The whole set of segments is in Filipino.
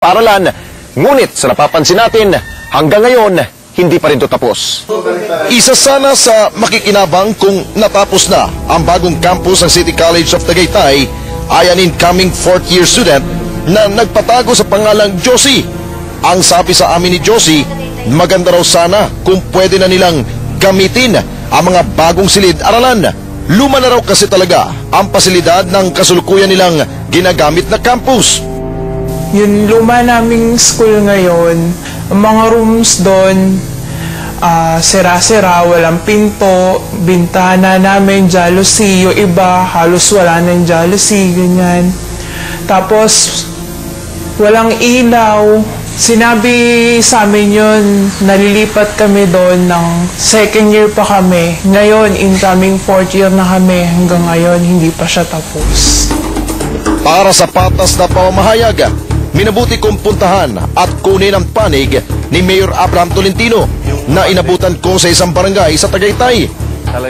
paralan. Ngunit sa napapansin natin, hanggang ngayon, hindi pa rin ito tapos. Isa sana sa makikinabang kung natapos na ang bagong campus ng City College of Tagaytay ay ang incoming 4th year student na nagpatago sa pangalang Josie. Ang sabi sa amin ni Josie, maganda raw sana kung pwede na nilang gamitin ang mga bagong silid-aralan. Luma na raw kasi talaga ang pasilidad ng kasulukuyan nilang ginagamit na campus. Yung luma naming school ngayon, ang mga rooms doon, sira-sira, walang pinto, bintana namin, jealousy, yung iba halos wala ng jealousy, ganyan. Tapos, walang ilaw. Sinabi sa amin yun, nalilipat kami doon ng 2nd year pa kami. Ngayon, incoming 4th year na kami. Hanggang ngayon, hindi pa siya tapos. Para sa patas na pamamahayag, minabuti kong puntahan at kunin ang panig ni Mayor Abraham Tolentino na inabutan ko sa isang barangay sa Tagaytay.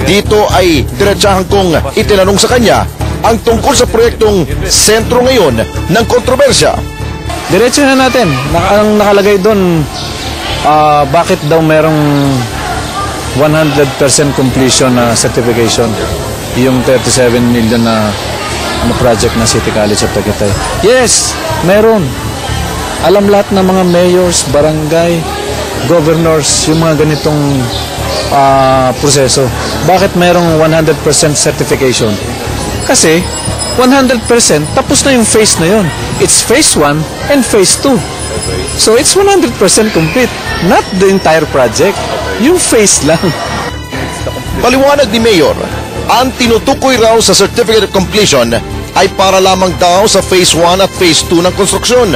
Dito ay diretsahan kong itinanong sa kanya ang tungkol sa proyektong sentro ngayon ng kontrobersya. Diretso na natin. Ang nakalagay doon, bakit daw merong 100% completion na certification yung 37 million na project na City College of Tagaytay. Yes, meron. Alam lahat ng mga mayors, barangay, governors, yung mga ganitong proseso. Bakit merong 100% certification? Kasi 100% tapos na yung phase na yun. It's phase 1 and phase 2. So it's 100% complete. Not the entire project. Yung phase lang. Paliwanag ni Mayor, ang tinutukoy raw sa Certificate of Completion ay para lamang daw sa phase 1 at phase 2 ng konstruksyon.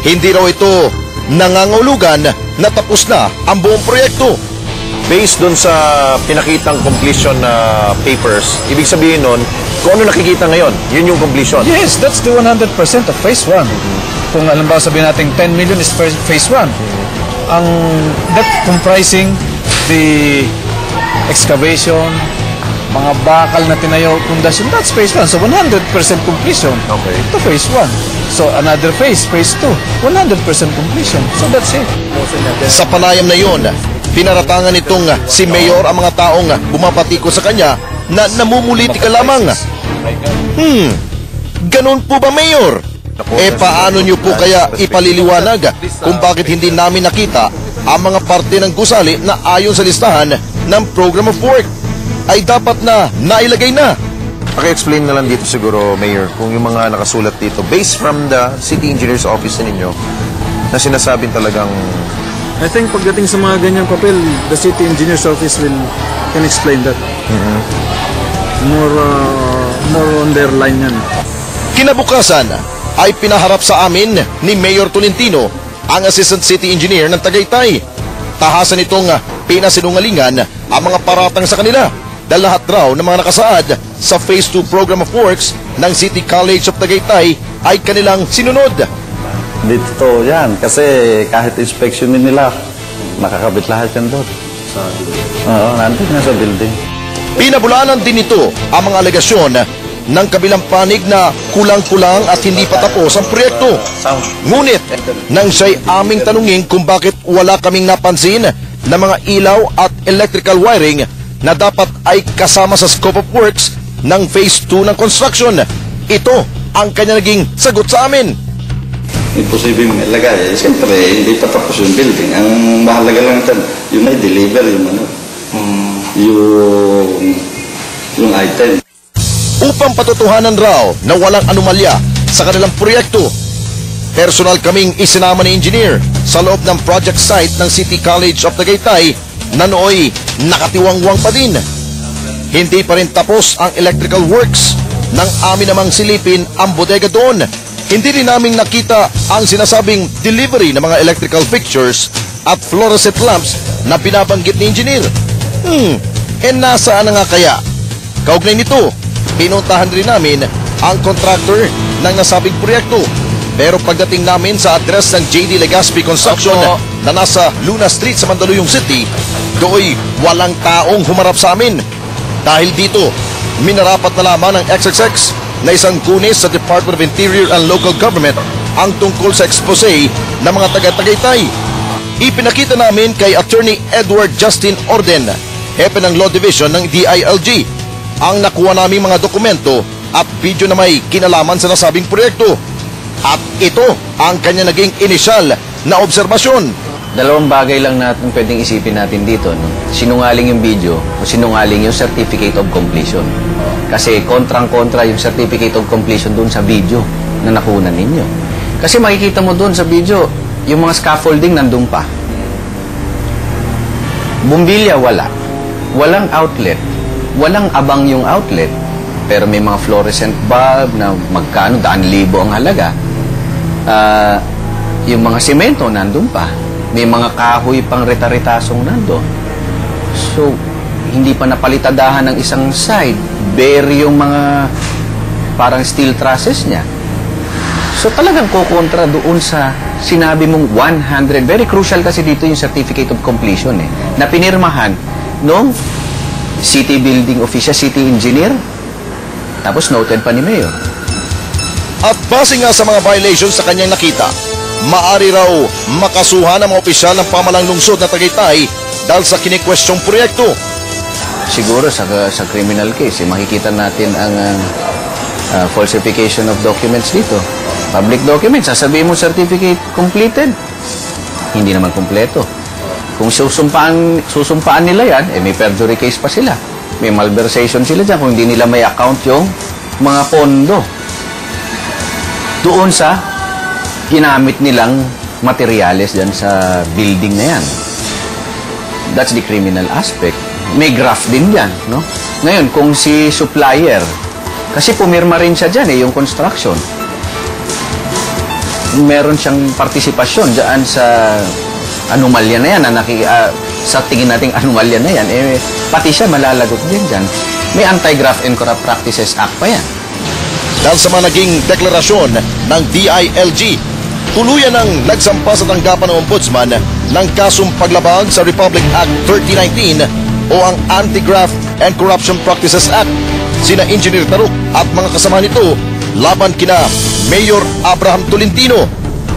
Hindi raw ito nangangahulugan na tapos na ang buong proyekto. Based dun sa pinakitang completion na papers, ibig sabihin nun, kung ano nakikita ngayon, yun yung completion. Yes, that's the 100% of phase 1. Kung alam ba sabihin natin 10 million is phase 1. Ang that comprising the excavation, mga bakal na tinayo, pundasyon, that's phase 1. So 100% completion to phase 1. So another phase 2, 100% completion. So that's it. Sa panayam na yun, pinaratangan nitong si Mayor ang mga taong bumapatiko sa kanya na namumuliti ka lamang. Ganun po ba, Mayor? Paano nyo po kaya ipaliliwanag kung bakit hindi namin nakita ang mga parte ng gusali na ayon sa listahan ng Program of Work ay dapat na nailagay na? Paki-explain na lang dito siguro, Mayor, kung yung mga nakasulat dito, based from the City Engineer's Office ninyo, na sinasabing talagang... I think pagdating sa mga ganyang papel, the City Engineer's Office can explain that. More on their line yan. Kinabukasan ay pinaharap sa amin ni Mayor Tolentino ang Assistant City Engineer ng Tagaytay. Tahasan itong pinasinungalingan ang mga paratang sa kanila dahil lahat raw ng mga nakasaad sa Phase 2 Program of Works ng City College of Tagaytay ay kanilang sinunod. Dito yan, kasi kahit inspeksyonin nila, nakakabit lahat yan doon. Oo, nandun na sa building. Pinabulaanan din ito ang mga alegasyon ng kabilang panig na kulang-kulang at hindi pa tapos ang proyekto. Ngunit, nang siya'y aming tanungin kung bakit wala kaming napansin na mga ilaw at electrical wiring na dapat ay kasama sa scope of works ng Phase 2 ng construction, ito ang kanya naging sagot sa amin. Imposible ilagay. Siyempre, hindi pa tapos yung building. Ang mahalaga lang ito, yung may deliver, yung item. Upang patutuhanan raw na walang anomalya sa kanilang proyekto, personal kaming isinama ni engineer sa loob ng project site ng City College of Tagaytay na nooy nakatiwangwang pa din. Hindi pa rin tapos ang electrical works nang amin namang silipin ang bodega doon. Hindi rin namin nakita ang sinasabing delivery ng mga electrical fixtures at fluorescent lamps na binabanggit ni engineer. Nasaan na nga kaya? Kaugnay nito, pinuntahan rin namin ang contractor ng nasabing proyekto. Pero pagdating namin sa address ng JD Legazpi Construction na nasa Luna Street sa Mandaluyong City, dooy walang taong humarap sa amin. Dahil dito, minarapat na lamang ng XXX na isang kunis sa Department of Interior and Local Government ang tungkol sa expose ng mga taga-Tagaytay. Ipinakita namin kay Attorney Edward Justin Orden, hepe ng Law Division ng DILG, ang nakuha naming mga dokumento at video na may kinalaman sa nasabing proyekto. At ito ang kanya naging inisyal na obserbasyon. Dalawang bagay lang natin pwedeng isipin natin dito. No? Sinungaling yung video o sinungaling yung Certificate of Completion. Kasi kontrang-kontra yung Certificate of Completion dun sa video na nakunan ninyo. Kasi makikita mo dun sa video, yung mga scaffolding nandun pa. Bumbilya, wala. Walang outlet. Walang abang yung outlet. Pero may mga fluorescent bulb na magkano, 100,000 ang halaga. Yung mga semento nandun pa. May mga kahoy pang reta-retasong nandun. So, hindi pa napalitadahan ng isang side. Bare yung mga parang steel trusses niya. So, talagang kukontra doon sa sinabi mong 100. Very crucial kasi dito yung Certificate of Completion na pinirmahan nung city building official, city engineer, tapos noted pa ni Mayor. At base nga sa mga violations sa kanyang nakita, maari raw makasuhan ang mga opisyal ng pamalang lungsod na Tagaytay dahil sa kinikwestiyong proyekto. Siguro sa criminal case, makikita natin ang falsification of documents dito. Public documents, sasabihin mo certificate completed. Hindi naman kumpleto. Kung susumpaan nila yan, may perjury case pa sila. May malversation sila dyan kung hindi nila may account yung mga pondo doon sa ginamit nilang materyales dyan sa building na yan. That's the criminal aspect. May graft din dyan, no? Ngayon, kung si supplier, kasi pumirma rin siya dyan, yung construction. Meron siyang partisipasyon dyan sa anomalya na yan, sa tingin nating anomalya na yan, pati siya malalagot din dyan. May Anti-Graft and Corrupt Practices Act pa yan. Dahil sa mga naging deklarasyon ng DILG, tuluyan ang nagsampa sa tanggapan ng Ombudsman ng kasong paglabag sa Republic Act 3019 o ang Anti-Graft and Corruption Practices Act. Sina Engineer Taruk at mga kasama nito laban kina Mayor Abraham Tolentino,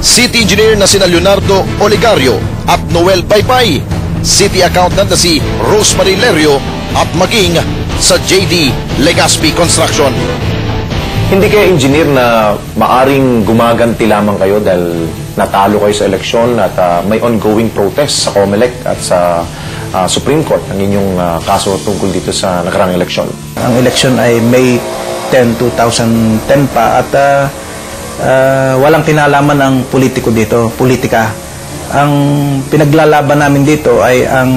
City Engineer na sina Leonardo Oligario at Noel Baypay, City Accountant na si Rosemary Lerio at maging sa JD Legazpi Construction. Hindi kayo engineer na maaring gumaganti lamang kayo dahil natalo kayo sa eleksyon at may ongoing protest sa COMELEC at sa Supreme Court ang inyong kaso tungkol dito sa nakarang eleksyon? Ang eleksyon ay May 10, 2010 pa at walang kinalaman ang politiko dito, politika. Ang pinaglalaban namin dito ay ang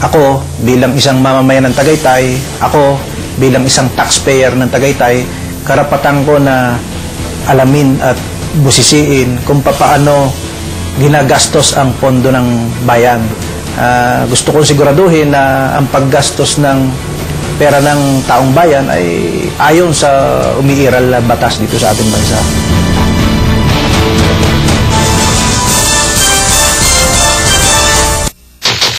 ako bilang isang mamamayan ng Tagaytay, ako bilang isang taxpayer ng Tagaytay, karapatan ko na alamin at busisiin kung paano ginagastos ang pondo ng bayan. Gusto kong siguraduhin na ang paggastos ng pera ng taong bayan ay ayon sa umiiral na batas dito sa ating bansa.